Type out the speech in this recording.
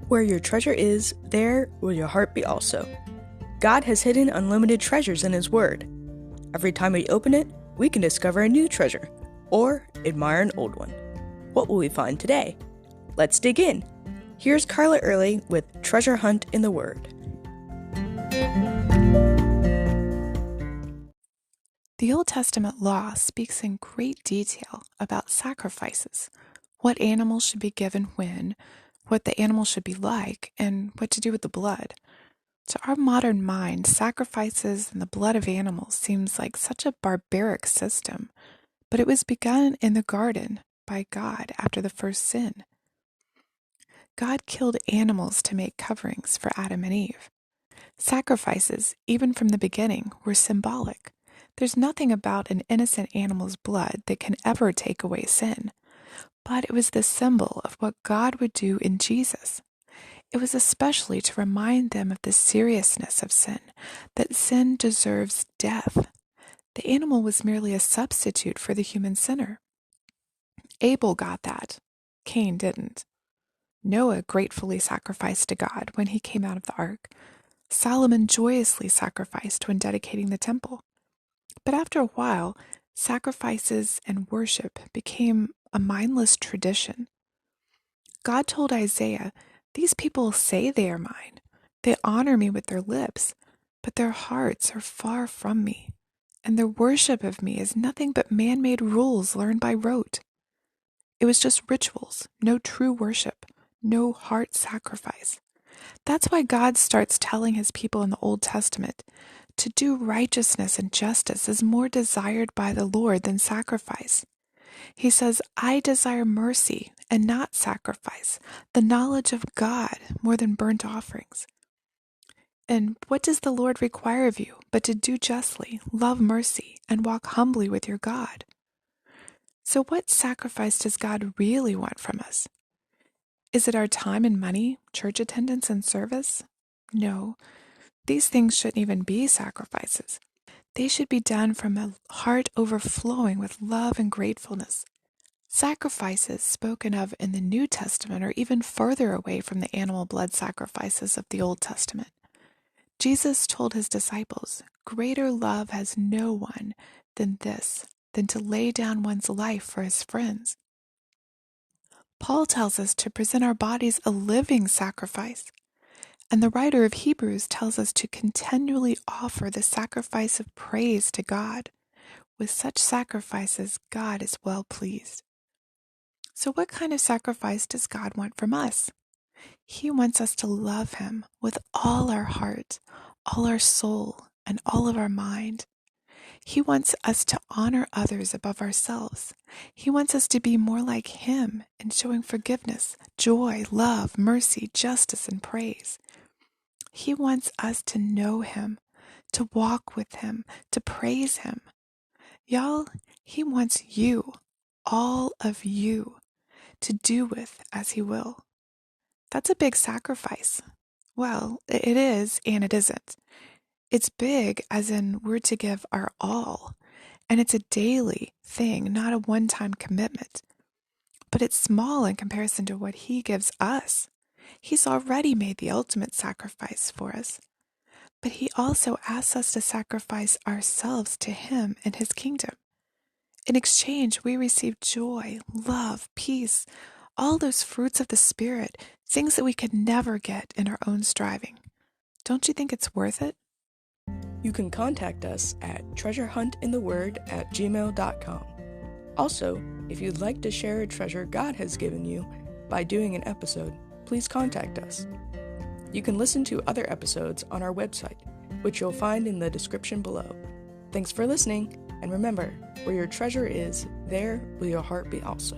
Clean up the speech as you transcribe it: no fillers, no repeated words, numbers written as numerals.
Where your treasure is, there will your heart be also. God has hidden unlimited treasures in His Word. Every time we open it, we can discover a new treasure, or admire an old one. What will we find today? Let's dig in. Here's Carla Early with Treasure Hunt in the Word. The Old Testament law speaks in great detail about sacrifices, what animals should be given when, what the animal should be like, and what to do with the blood. To our modern mind, sacrifices and the blood of animals seems like such a barbaric system, but it was begun in the garden by God after the first sin. God killed animals to make coverings for Adam and Eve. Sacrifices, even from the beginning, were symbolic. There's nothing about an innocent animal's blood that can ever take away sin. But it was the symbol of what God would do in Jesus. It was especially to remind them of the seriousness of sin, that sin deserves death. The animal was merely a substitute for the human sinner. Abel got that. Cain didn't. Noah gratefully sacrificed to God when he came out of the ark. Solomon joyously sacrificed when dedicating the temple. But after a while, sacrifices and worship became a mindless tradition. God told Isaiah, "These people say they are mine. They honor me with their lips, but their hearts are far from me, and their worship of me is nothing but man-made rules learned by rote." It was just rituals, no true worship, no heart sacrifice. That's why God starts telling His people in the Old Testament to do righteousness and justice is more desired by the Lord than sacrifice. He says, "I desire mercy and not sacrifice, the knowledge of God more than burnt offerings." And what does the Lord require of you but to do justly, love mercy, and walk humbly with your God? So what sacrifice does God really want from us? Is it our time and money, church attendance and service? No. These things shouldn't even be sacrifices. They should be done from a heart overflowing with love and gratefulness. Sacrifices spoken of in the New Testament are even further away from the animal blood sacrifices of the Old Testament. Jesus told His disciples, "Greater love has no one than this, than to lay down one's life for his friends." Paul tells us to present our bodies a living sacrifice. And the writer of Hebrews tells us to continually offer the sacrifice of praise to God. With such sacrifices, God is well pleased. So what kind of sacrifice does God want from us? He wants us to love Him with all our heart, all our soul, and all of our mind. He wants us to honor others above ourselves. He wants us to be more like Him in showing forgiveness, joy, love, mercy, justice, and praise. He wants us to know Him, to walk with Him, to praise Him. Y'all, He wants you, all of you, to do with as He will. That's a big sacrifice. Well, it is and it isn't. It's big as in we're to give our all, and it's a daily thing, not a one-time commitment. But it's small in comparison to what He gives us. He's already made the ultimate sacrifice for us. But He also asks us to sacrifice ourselves to Him and His kingdom. In exchange, we receive joy, love, peace, all those fruits of the Spirit, things that we could never get in our own striving. Don't you think it's worth it? You can contact us at treasurehuntintheword@gmail.com. Also, if you'd like to share a treasure God has given you by doing an episode, please contact us. You can listen to other episodes on our website, which you'll find in the description below. Thanks for listening, and remember, where your treasure is, there will your heart be also.